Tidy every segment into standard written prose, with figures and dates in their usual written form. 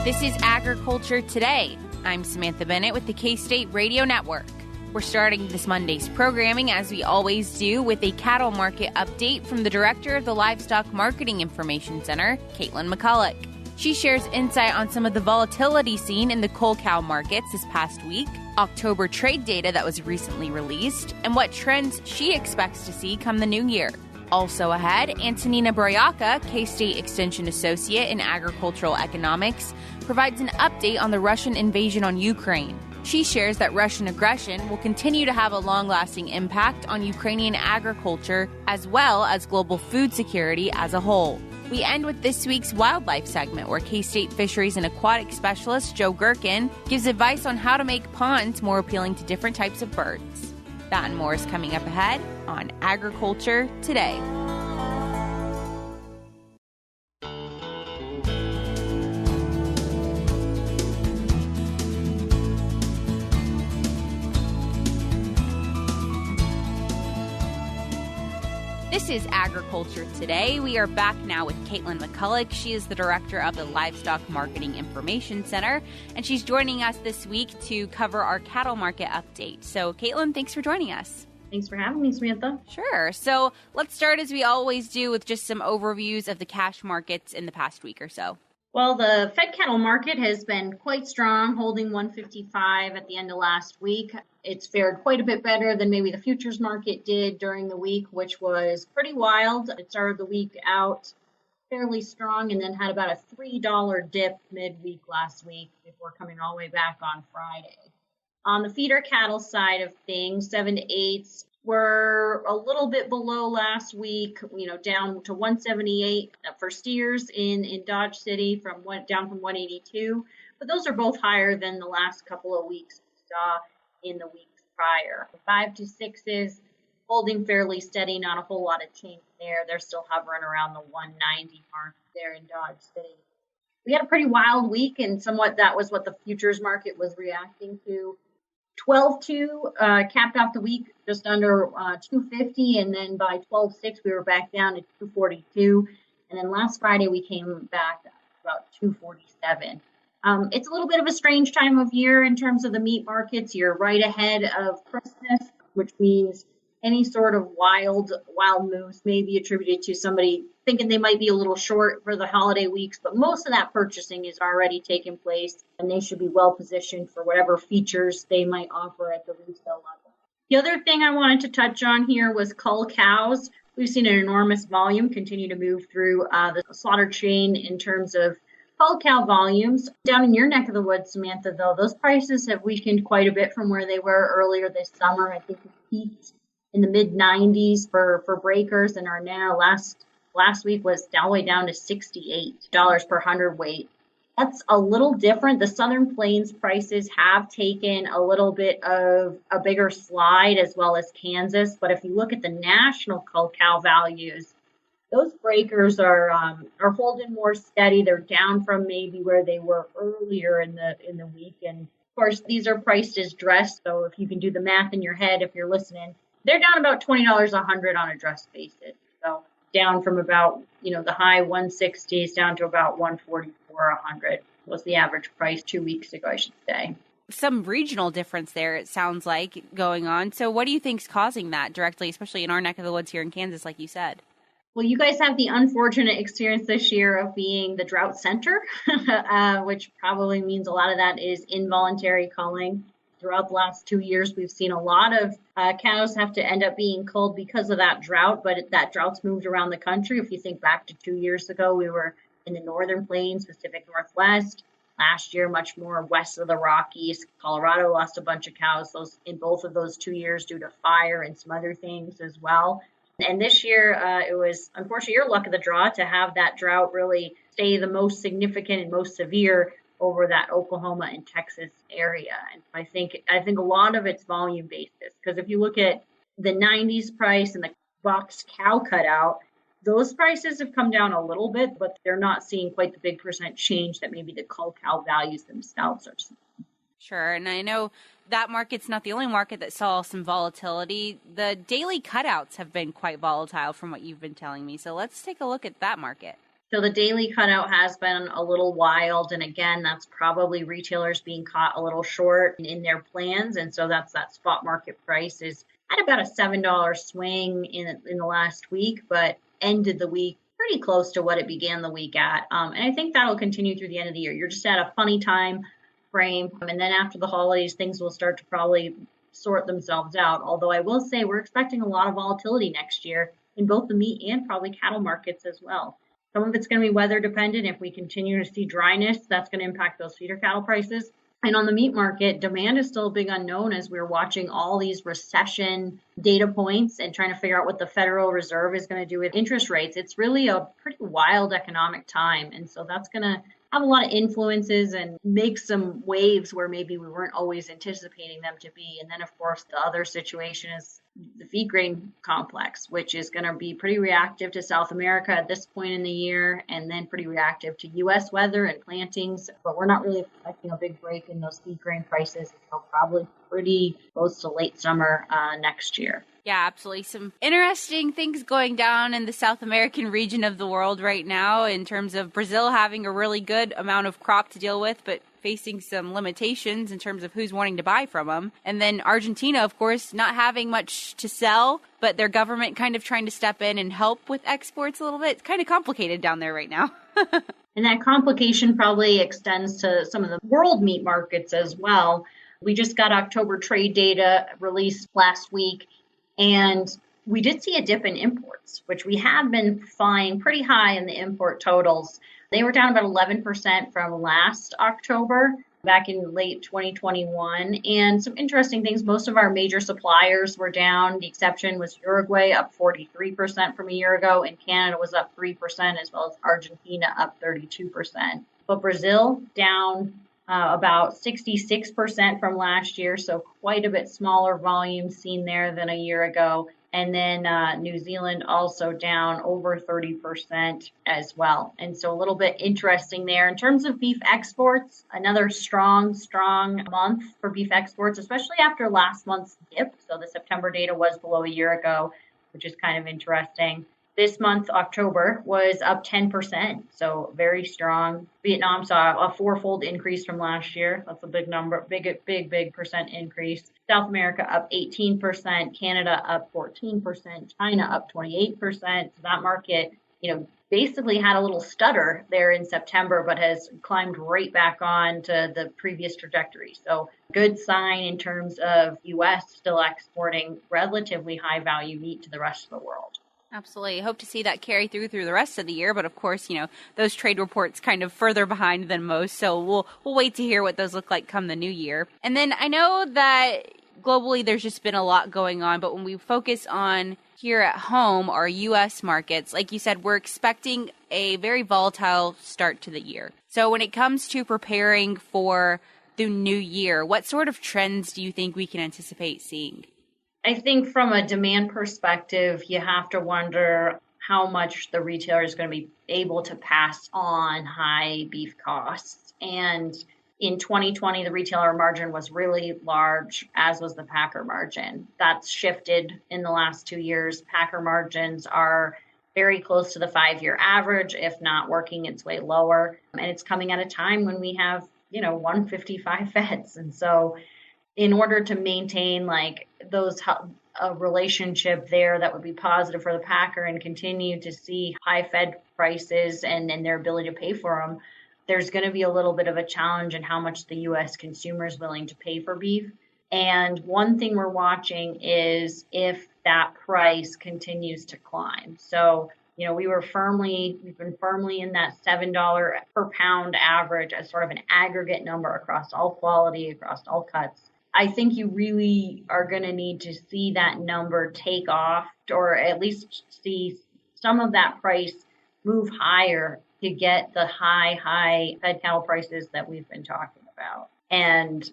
This is Agriculture Today. I'm Samantha Bennett with the K-State Radio Network. We're starting this Monday's programming, as we always do, with a cattle market update from the director of the Livestock Marketing Information Center, Katelyn McCullock. She shares insight on some of the volatility seen in the cull cow markets this past week, October trade data that was recently released, and what trends she expects to see come the new year. Also ahead, Antonina Broyaka, K-State Extension Associate in Agricultural Economics, provides an update on the Russian invasion on Ukraine. She shares that Russian aggression will continue to have a long-lasting impact on Ukrainian agriculture as well as global food security as a whole. We end with this week's wildlife segment, where K-State fisheries and aquatics specialist Joe Gerken gives advice on how to make ponds more appealing to different types of birds. That and more is coming up ahead on Agriculture Today. This is Agriculture Today. We are back now with Katelyn McCullock. She is the director of the Livestock Marketing Information Center, and she's joining us this week to cover our cattle market update. So, Katelyn, thanks for joining us. Thanks for having me, Samantha. Sure. So let's start, as we always do, with just some overviews of the cash markets in the past week or so. Well, the fed cattle market has been quite strong, holding 155 at the end of last week. It's fared quite a bit better than maybe the futures market did during the week, which was pretty wild. It started the week out fairly strong and then had about a $3 dip midweek last week before coming all the way back on Friday. On the feeder cattle side of things, 7 to 8s were a little bit below last week, down to 178 for steers in Dodge City down from 182. But those are both higher than the last couple of weeks we saw in the weeks prior. 5 to 6s holding fairly steady, not a whole lot of change there. They're still hovering around the 190 mark there in Dodge City. We had a pretty wild week, and somewhat that was what the futures market was reacting to. 12.2 capped off the week just under 250, and then by 12.6 we were back down to 242, and then last Friday we came back about 247. It's a little bit of a strange time of year in terms of the meat markets. You're right ahead of Christmas, which means any sort of wild moves may be attributed to somebody thinking they might be a little short for the holiday weeks, but most of that purchasing is already taken place, and they should be well positioned for whatever features they might offer at the retail level. The other thing I wanted to touch on here was cull cows. We've seen an enormous volume continue to move through the slaughter chain in terms of cull cow volumes. Down in your neck of the woods, Samantha, though, those prices have weakened quite a bit from where they were earlier this summer. I think it peaked in the mid-90s for breakers, and are now last week was all the way down to $68 per hundredweight. That's a little different. The Southern Plains prices have taken a little bit of a bigger slide, as well as Kansas. But if you look at the national cull cow values, those breakers are holding more steady. They're down from maybe where they were earlier in the week. And of course, these are priced as dressed. So if you can do the math in your head, if you're listening, they're down about $20 a hundred on a dress basis. So down from about, the high 160s down to about 144 a hundred was the average price 2 weeks ago, I should say. Some regional difference there, it sounds like, going on. So what do you think's causing that directly, especially in our neck of the woods here in Kansas, like you said? Well, you guys have the unfortunate experience this year of being the drought center, which probably means a lot of that is involuntary culling. Throughout the last 2 years, we've seen a lot of cows have to end up being culled because of that drought, but that drought's moved around the country. If you think back to 2 years ago, we were in the northern plains, Pacific Northwest. Last year, much more west of the Rockies. Colorado lost a bunch of cows in both of those 2 years due to fire and some other things as well. And this year, it was, unfortunately, your luck of the draw to have that drought really stay the most significant and most severe over that Oklahoma and Texas area. And I think a lot of it's volume basis, because if you look at the 90s price and the boxed cow cutout, those prices have come down a little bit, but they're not seeing quite the big percent change that maybe the cull cow values themselves are seeing. Sure. And I know that market's not the only market that saw some volatility. The daily cutouts have been quite volatile from what you've been telling me. So let's take a look at that market. So the daily cutout has been a little wild. And again, that's probably retailers being caught a little short in their plans. And so that's that spot market price is at about a $7 swing in the last week, but ended the week pretty close to what it began the week at. And I think that'll continue through the end of the year. You're just at a funny time frame. And then after the holidays, things will start to probably sort themselves out. Although I will say we're expecting a lot of volatility next year in both the meat and probably cattle markets as well. Some of it's going to be weather dependent. If we continue to see dryness, that's going to impact those feeder cattle prices. And on the meat market, demand is still a big unknown as we're watching all these recession data points and trying to figure out what the Federal Reserve is going to do with interest rates. It's really a pretty wild economic time. And so that's going to have a lot of influences and make some waves where maybe we weren't always anticipating them to be. And then, of course, the other situation is the feed grain complex, which is going to be pretty reactive to South America at this point in the year, and then pretty reactive to U.S. weather and plantings. But we're not really expecting a big break in those feed grain prices until probably pretty close to late summer next year. Yeah, absolutely. Some interesting things going down in the South American region of the world right now in terms of Brazil having a really good amount of crop to deal with, but facing some limitations in terms of who's wanting to buy from them. And then Argentina, of course, not having much to sell, but their government kind of trying to step in and help with exports a little bit. It's kind of complicated down there right now. And that complication probably extends to some of the world meat markets as well. We just got October trade data released last week, and we did see a dip in imports, which we have been flying pretty high in the import totals. They were down about 11% from last October, back in late 2021. And some interesting things, most of our major suppliers were down. The exception was Uruguay, up 43% from a year ago, and Canada was up 3%, as well as Argentina, up 32%. But Brazil, down about 66% from last year, so quite a bit smaller volume seen there than a year ago. And then New Zealand also down over 30% as well. And so a little bit interesting there. In terms of beef exports, another strong month for beef exports, especially after last month's dip. So the September data was below a year ago, which is kind of interesting. This month, October, was up 10%, so very strong. Vietnam saw a fourfold increase from last year. That's a big number, big percent increase. South America up 18%, Canada up 14%, China up 28%. So that market, basically had a little stutter there in September, but has climbed right back on to the previous trajectory. So good sign in terms of U.S. still exporting relatively high value meat to the rest of the world. Absolutely. I hope to see that carry through the rest of the year. But of course, those trade reports kind of further behind than most. So we'll wait to hear what those look like come the new year. And then I know that globally there's just been a lot going on. But when we focus on here at home, our U.S. markets, like you said, we're expecting a very volatile start to the year. So when it comes to preparing for the new year, what sort of trends do you think we can anticipate seeing? I think from a demand perspective, you have to wonder how much the retailer is going to be able to pass on high beef costs. And in 2020, the retailer margin was really large, as was the packer margin. That's shifted in the last 2 years. Packer margins are very close to the 5-year average, if not working its way lower. And it's coming at a time when we have, 155 feds. And so in order to maintain a relationship there that would be positive for the packer and continue to see high fed prices and their ability to pay for them, there's going to be a little bit of a challenge in how much the U.S. consumer is willing to pay for beef. And one thing we're watching is if that price continues to climb. So, we've been firmly in that $7 per pound average as sort of an aggregate number across all quality, across all cuts. I think you really are going to need to see that number take off, or at least see some of that price move higher to get the high fed cattle prices that we've been talking about. And,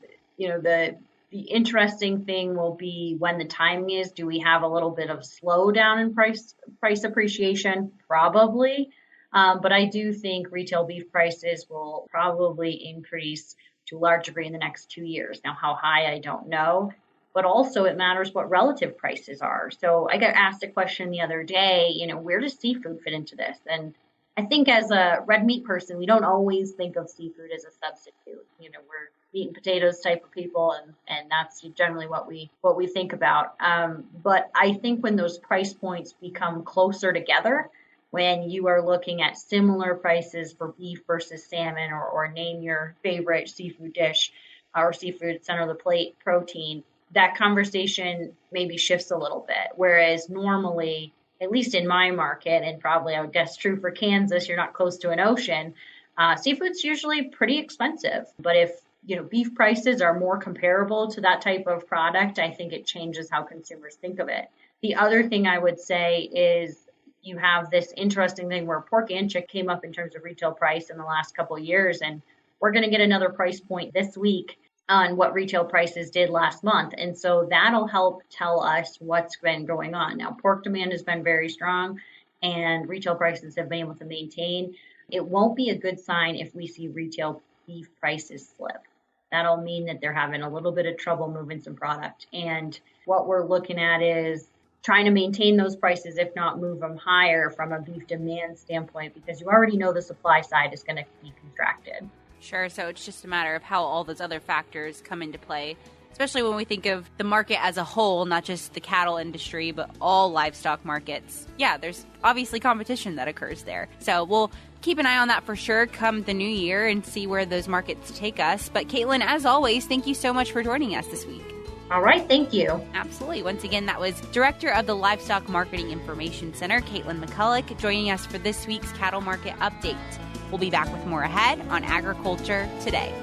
the interesting thing will be when the timing is, do we have a little bit of slowdown in price appreciation? Probably. But I do think retail beef prices will probably increase to a large degree in the next 2 years. Now, how high, I don't know. But also it matters what relative prices are. So I got asked a question the other day, where does seafood fit into this? And I think as a red meat person, we don't always think of seafood as a substitute. We're meat and potatoes type of people, and that's generally what we think about. But I think when those price points become closer together, when you are looking at similar prices for beef versus salmon, or name your favorite seafood dish or seafood center of the plate protein, that conversation maybe shifts a little bit. Whereas normally, at least in my market, and probably I would guess true for Kansas, you're not close to an ocean, seafood's usually pretty expensive. But if beef prices are more comparable to that type of product, I think it changes how consumers think of it. The other thing I would say is you have this interesting thing where pork and chick came up in terms of retail price in the last couple of years, and we're going to get another price point this week on what retail prices did last month. And so that'll help tell us what's been going on. Now, pork demand has been very strong and retail prices have been able to maintain. It won't be a good sign if we see retail beef prices slip. That'll mean that they're having a little bit of trouble moving some product. And what we're looking at is trying to maintain those prices, if not move them higher from a beef demand standpoint, because you already know the supply side is going to be contracted. Sure. So it's just a matter of how all those other factors come into play, especially when we think of the market as a whole, not just the cattle industry, but all livestock markets. Yeah, there's obviously competition that occurs there. So we'll keep an eye on that for sure come the new year and see where those markets take us. But Katelyn, as always, thank you so much for joining us this week. All right. Thank you. Absolutely. Once again, that was Director of the Livestock Marketing Information Center, Katelyn McCullock, joining us for this week's Cattle Market Update. We'll be back with more ahead on Agriculture Today.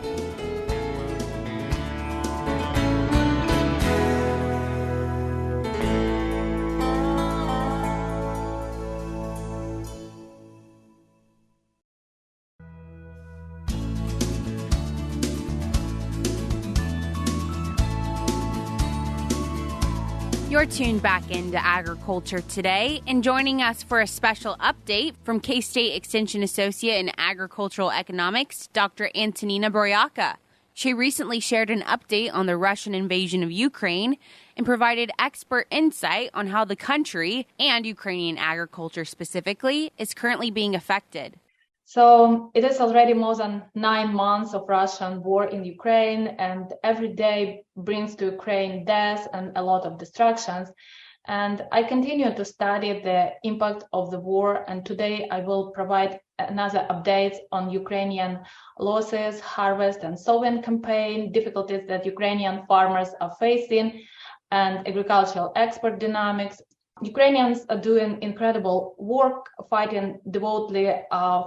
You're tuned back into Agriculture Today, and joining us for a special update from K-State Extension Associate in Agricultural Economics, Dr. Antonina Broyaka. She recently shared an update on the Russian invasion of Ukraine and provided expert insight on how the country, and Ukrainian agriculture specifically, is currently being affected. So it is already more than 9 months of Russian war in Ukraine, and every day brings to Ukraine death and a lot of destructions. And I continue to study the impact of the war, and today I will provide another update on Ukrainian losses, harvest and sowing campaign, difficulties that Ukrainian farmers are facing, and agricultural export dynamics. Ukrainians are doing incredible work, fighting devotedly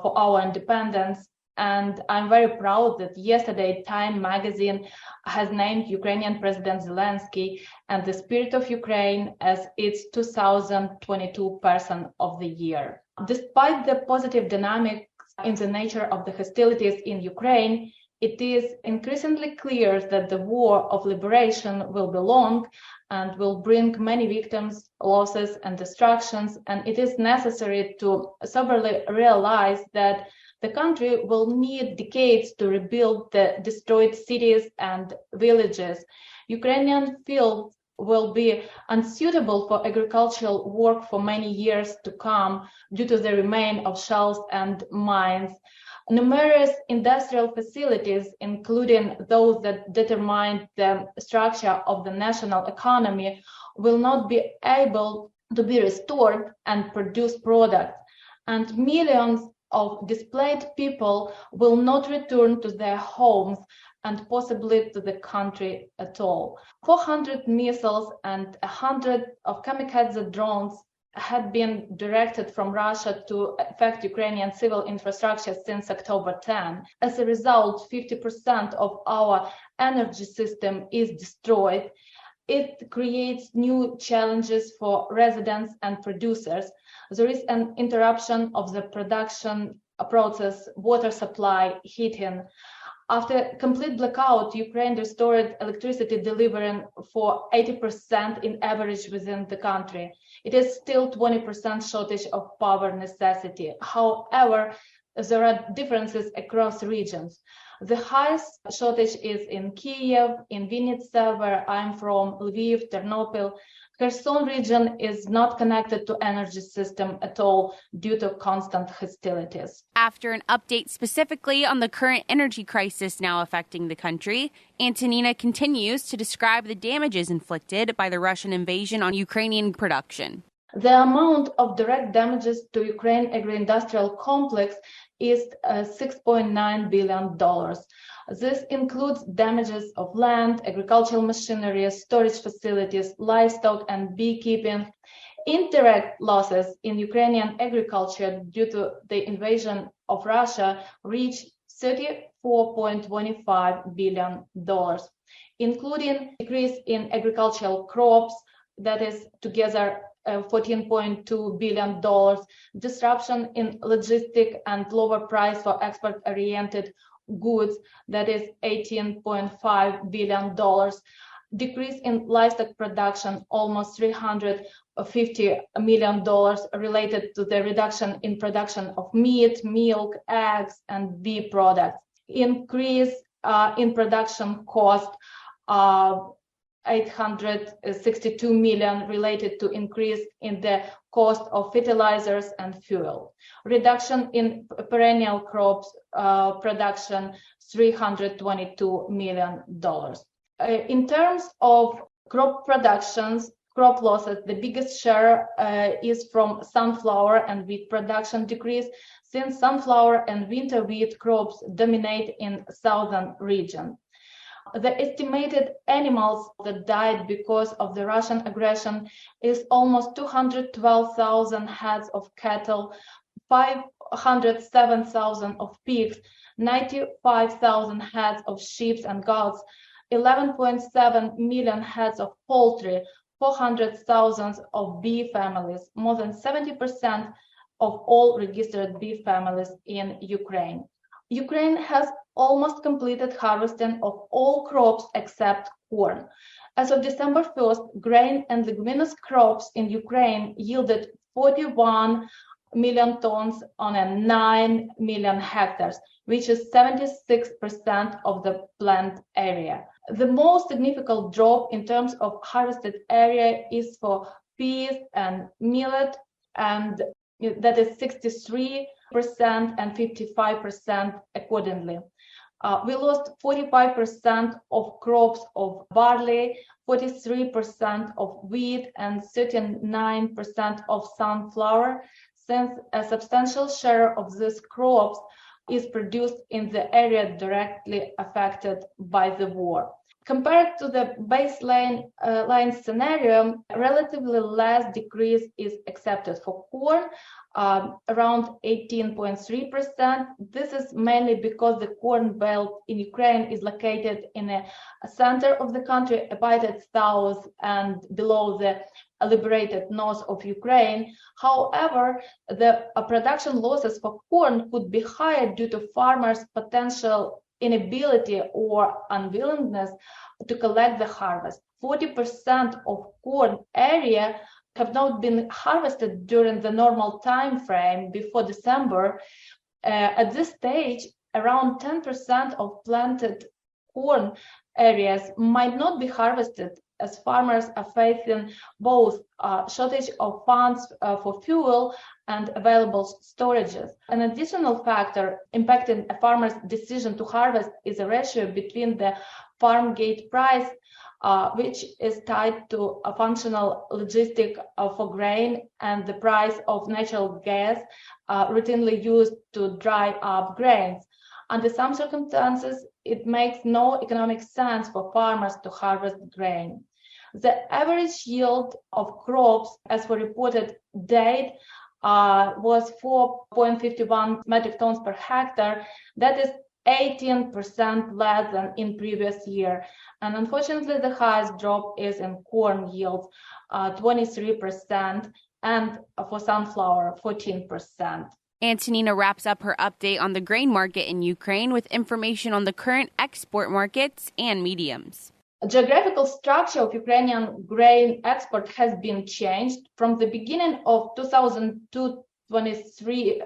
for our independence. And I'm very proud that yesterday Time magazine has named Ukrainian President Zelensky and the Spirit of Ukraine as its 2022 Person of the Year. Despite the positive dynamics in the nature of the hostilities in Ukraine, it is increasingly clear that the war of liberation will be long and will bring many victims, losses, and destructions. And it is necessary to soberly realize that the country will need decades to rebuild the destroyed cities and villages. Ukrainian fields will be unsuitable for agricultural work for many years to come due to the remain of shells and mines. Numerous industrial facilities, including those that determine the structure of the national economy, will not be able to be restored and produce products. And millions of displaced people will not return to their homes and possibly to the country at all. 400 missiles and 100 of kamikaze drones had been directed from Russia to affect Ukrainian civil infrastructure since October 10. As a result, 50% of our energy system is destroyed. It creates new challenges for residents and producers. There is an interruption of the production process, water supply, heating. After complete blackout, Ukraine restored electricity delivering for 80% in average within the country. It is still 20% shortage of power necessity. However, there are differences across regions. The highest shortage is in Kiev, in Vinnytsia, where I'm from, Lviv, Ternopil. Kherson region is not connected to energy system at all due to constant hostilities. After an update specifically on the current energy crisis now affecting the country, Antonina continues to describe the damages inflicted by the Russian invasion on Ukrainian production. The amount of direct damages to Ukraine agri-industrial complex is $6.9 billion. This includes damages of land, agricultural machinery, storage facilities, livestock and beekeeping. Indirect losses in Ukrainian agriculture due to the invasion of Russia reached $34.25 billion, including decrease in agricultural crops, that is together $14.2 billion, disruption in logistic and lower price for export-oriented goods, that is $18.5 billion, decrease in livestock production, almost $350 million related to the reduction in production of meat, milk, eggs, and bee products, increase in production cost, $862 million related to increase in the cost of fertilizers and fuel. Reduction in perennial crops production, $322 million. In terms of crop productions, crop losses, the biggest share is from sunflower and wheat production decrease, since sunflower and winter wheat crops dominate in southern region. The estimated animals that died because of the Russian aggression is almost 212,000 heads of cattle, 507,000 of pigs, 95,000 heads of sheep and goats, 11.7 million heads of poultry, 400,000 of bee families, more than 70% of all registered bee families in Ukraine. Ukraine has almost completed harvesting of all crops except corn. As of December 1st, grain and leguminous crops in Ukraine yielded 41 million tons on a 9 million hectares, which is 76% of the planned area. The most significant drop in terms of harvested area is for peas and millet, and that is 63% and 55% accordingly. We lost 45% of crops of barley, 43% of wheat, and 39% of sunflower, since a substantial share of these crops is produced in the area directly affected by the war. Compared to the baseline line scenario, relatively less decrease is accepted for corn, around 18.3%. This is mainly because the corn belt in Ukraine is located in a center of the country, a bit at south and below the liberated north of Ukraine. However, the production losses for corn could be higher due to farmers' potential inability or unwillingness to collect the harvest. 40% of corn area have not been harvested during the normal time frame before December. At this stage, around 10% of planted corn areas might not be harvested, as farmers are facing both shortage of funds for fuel and available storages. An additional factor impacting a farmer's decision to harvest is a ratio between the farm gate price, which is tied to a functional logistic for grain, and the price of natural gas routinely used to dry up grains. Under some circumstances, it makes no economic sense for farmers to harvest grain. The average yield of crops, as for reported date, was 4.51 metric tons per hectare. That is 18% less than in previous year. And unfortunately, the highest drop is in corn yields, 23%, and for sunflower, 14%. Antonina wraps up her update on the grain market in Ukraine with information on the current export markets and mediums. The geographical structure of Ukrainian grain export has been changed. From the beginning of 2002 2023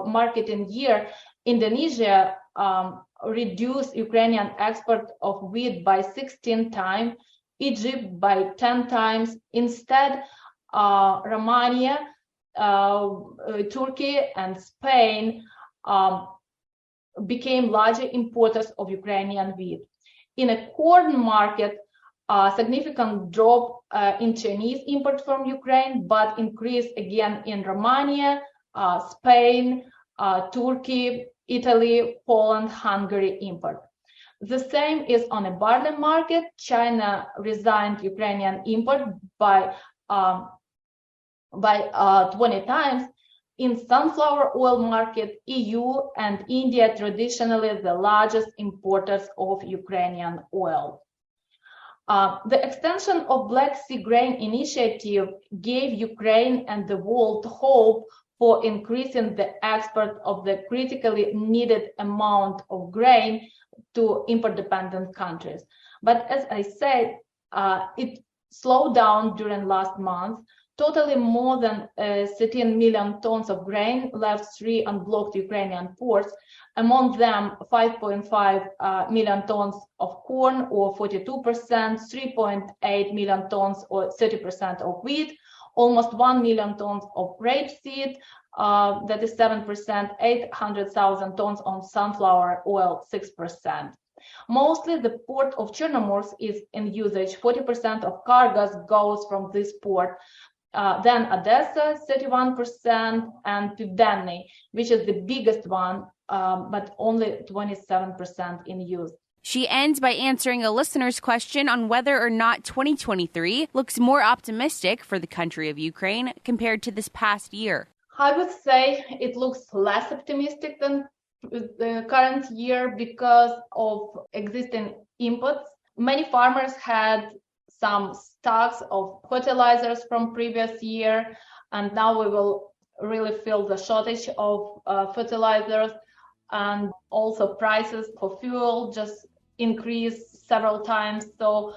marketing year, Indonesia reduced Ukrainian export of wheat by 16 times, Egypt by 10 times. Instead, Romania, Turkey, and Spain became larger importers of Ukrainian wheat. In a corn market, a significant drop in Chinese import from Ukraine, but increase again in Romania, Spain, Turkey, Italy, Poland, Hungary import. The same is on a barley market. China resigned Ukrainian import by 20 times. In sunflower oil market, EU and India traditionally the largest importers of Ukrainian oil. The extension of Black Sea Grain Initiative gave Ukraine and the world hope for increasing the export of the critically needed amount of grain to import-dependent countries. But as I said, it slowed down during last month. Totally more than 13 million tons of grain left 3 unblocked Ukrainian ports, among them 5.5 million tons of corn, or 42%, 3.8 million tons, or 30% of wheat, almost 1 million tons of rapeseed, that is 7%, 800,000 tons on sunflower oil, 6%. Mostly the port of Chernomorsk is in usage. 40% of cargoes goes from this port. Then Odessa, 31%, and Pivdennyi, which is the biggest one, but only 27% in use. She ends by answering a listener's question on whether or not 2023 looks more optimistic for the country of Ukraine compared to this past year. I would say it looks less optimistic than the current year because of existing inputs. Many farmers had some stocks of fertilizers from previous year, and now we will really feel the shortage of fertilizers, and also prices for fuel just increased several times. So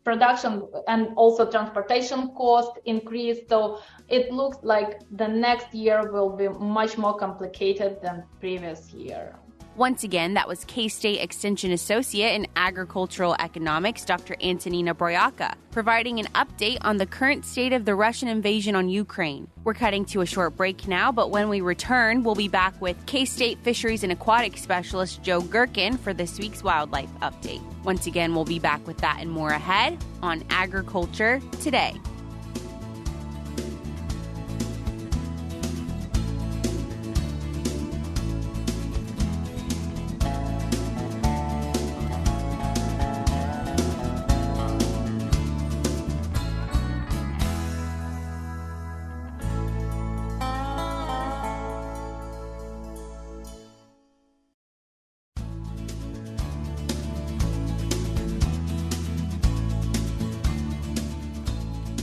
production and also transportation cost increased. So it looks like the next year will be much more complicated than previous year. Once again, that was K-State Extension Associate in Agricultural Economics, Dr. Antonina Broyaka, providing an update on the current state of the Russian invasion on Ukraine. We're cutting to a short break now, but when we return, we'll be back with K-State Fisheries and Aquatics Specialist Joe Gerken for this week's Wildlife Update. Once again, we'll be back with that and more ahead on Agriculture Today.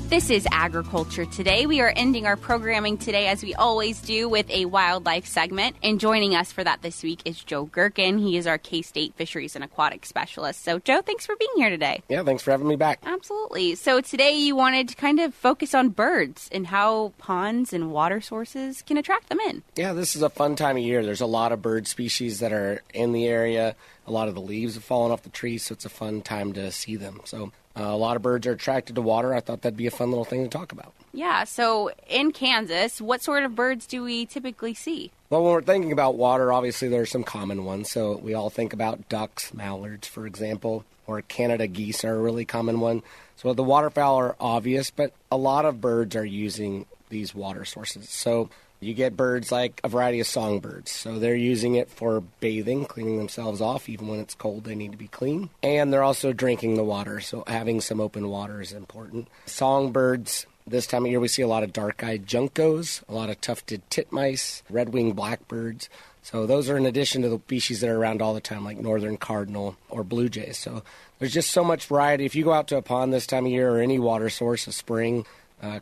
This is Agriculture Today. We are ending our programming today, as we always do, with a wildlife segment. And joining us for that this week is Joe Gerken. He is our K-State Fisheries and Aquatics Specialist. So, Joe, thanks for being here today. Yeah, thanks for having me back. Absolutely. So today you wanted to kind of focus on birds and how ponds and water sources can attract them in. Yeah, this is a fun time of year. There's a lot of bird species that are in the area. A lot of the leaves have fallen off the trees, so it's a fun time to see them. So a lot of birds are attracted to water. I thought that'd be a fun little thing to talk about. Yeah, so in Kansas, what sort of birds do we typically see? Well, when we're thinking about water, obviously there are some common ones. So we all think about ducks, mallards, for example, or Canada geese are a really common one. So the waterfowl are obvious, but a lot of birds are using these water sources. So you get birds like a variety of songbirds. So they're using it for bathing, cleaning themselves off. Even when it's cold, they need to be clean. And they're also drinking the water. So having some open water is important. Songbirds, this time of year, we see a lot of dark-eyed juncos, a lot of tufted titmice, red-winged blackbirds. So those are in addition to the species that are around all the time, like northern cardinal or blue jays. So there's just so much variety. If you go out to a pond this time of year or any water source, a spring,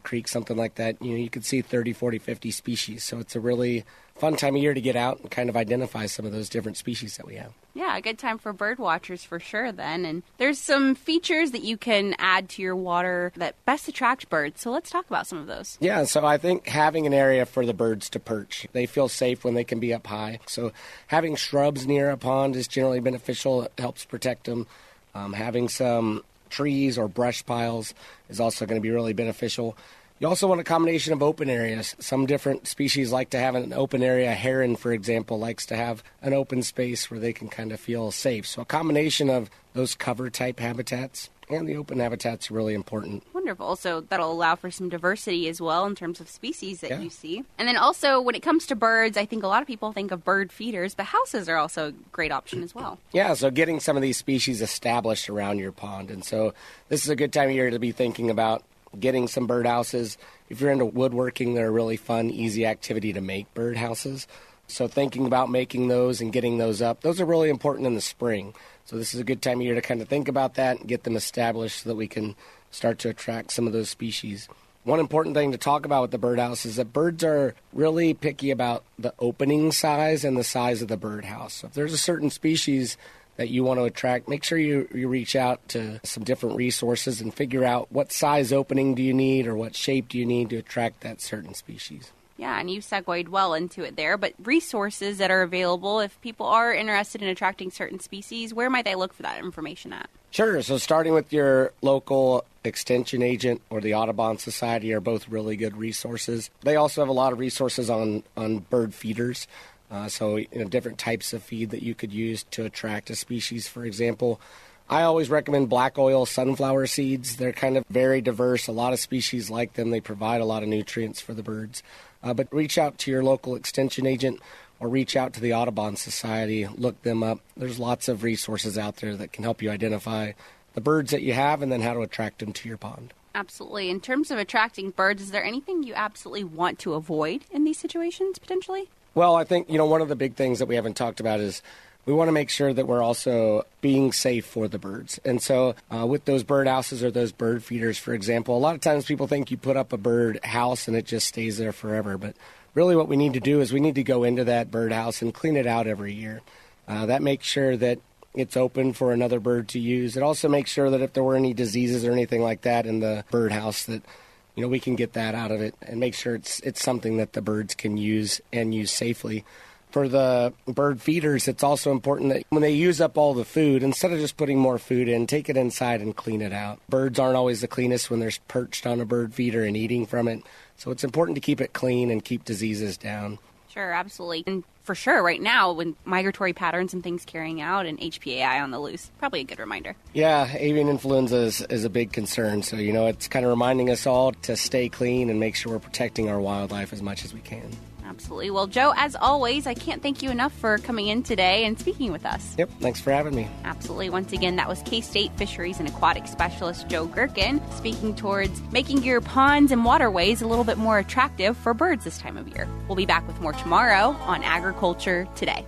creek, something like that, you can see 30, 40, 50 species. So it's a really fun time of year to get out and kind of identify some of those different species that we have. Yeah, a good time for bird watchers for sure then. And there's some features that you can add to your water that best attract birds. So let's talk about some of those. Yeah, so I think having an area for the birds to perch. They feel safe when they can be up high. So having shrubs near a pond is generally beneficial. It helps protect them. Having some trees or brush piles is also going to be really beneficial. You also want a combination of open areas. Some different species like to have an open area. A heron, for example, likes to have an open space where they can kind of feel safe. So a combination of those cover-type habitats and the open habitats are really important. Wonderful. So that'll allow for some diversity as well in terms of species that you see. And then also when it comes to birds, I think a lot of people think of bird feeders, but houses are also a great option as well. Yeah, so getting some of these species established around your pond. And so this is a good time of year to be thinking about getting some birdhouses. If you're into woodworking, they're a really fun, easy activity to make birdhouses. So thinking about making those and getting those up, those are really important in the spring. So this is a good time of year to kind of think about that and get them established so that we can start to attract some of those species. One important thing to talk about with the birdhouse is that birds are really picky about the opening size and the size of the birdhouse. So if there's a certain species that you want to attract, make sure you reach out to some different resources and figure out what size opening do you need or what shape do you need to attract that certain species. Yeah, and you segued well into it there, but resources that are available, if people are interested in attracting certain species, where might they look for that information at? Sure, so starting with your local extension agent or the Audubon Society are both really good resources. They also have a lot of resources on bird feeders. So different types of feed that you could use to attract a species, for example. I always recommend black oil sunflower seeds. They're kind of very diverse. A lot of species like them. They provide a lot of nutrients for the birds. But reach out to your local extension agent or reach out to the Audubon Society. Look them up. There's lots of resources out there that can help you identify the birds that you have and then how to attract them to your pond. Absolutely. In terms of attracting birds, is there anything you absolutely want to avoid in these situations, potentially? Well, I think, one of the big things that we haven't talked about is we want to make sure that we're also being safe for the birds. And so with those bird houses or those bird feeders, for example, a lot of times people think you put up a bird house and it just stays there forever. But really what we need to do is we need to go into that bird house and clean it out every year. That makes sure that it's open for another bird to use. It also makes sure that if there were any diseases or anything like that in the bird house that we can get that out of it and make sure it's something that the birds can use and use safely. For the bird feeders, it's also important that when they use up all the food, instead of just putting more food in, take it inside and clean it out. Birds aren't always the cleanest when they're perched on a bird feeder and eating from it. So it's important to keep it clean and keep diseases down. Sure, absolutely. And for sure, right now, when migratory patterns and things carrying out and HPAI on the loose, probably a good reminder. Yeah, avian influenza is a big concern. So, it's kind of reminding us all to stay clean and make sure we're protecting our wildlife as much as we can. Absolutely. Well, Joe, as always, I can't thank you enough for coming in today and speaking with us. Yep, thanks for having me. Absolutely. Once again, that was K-State Fisheries and Aquatics Specialist Joe Gerken speaking towards making your ponds and waterways a little bit more attractive for birds this time of year. We'll be back with more tomorrow on Agriculture Today.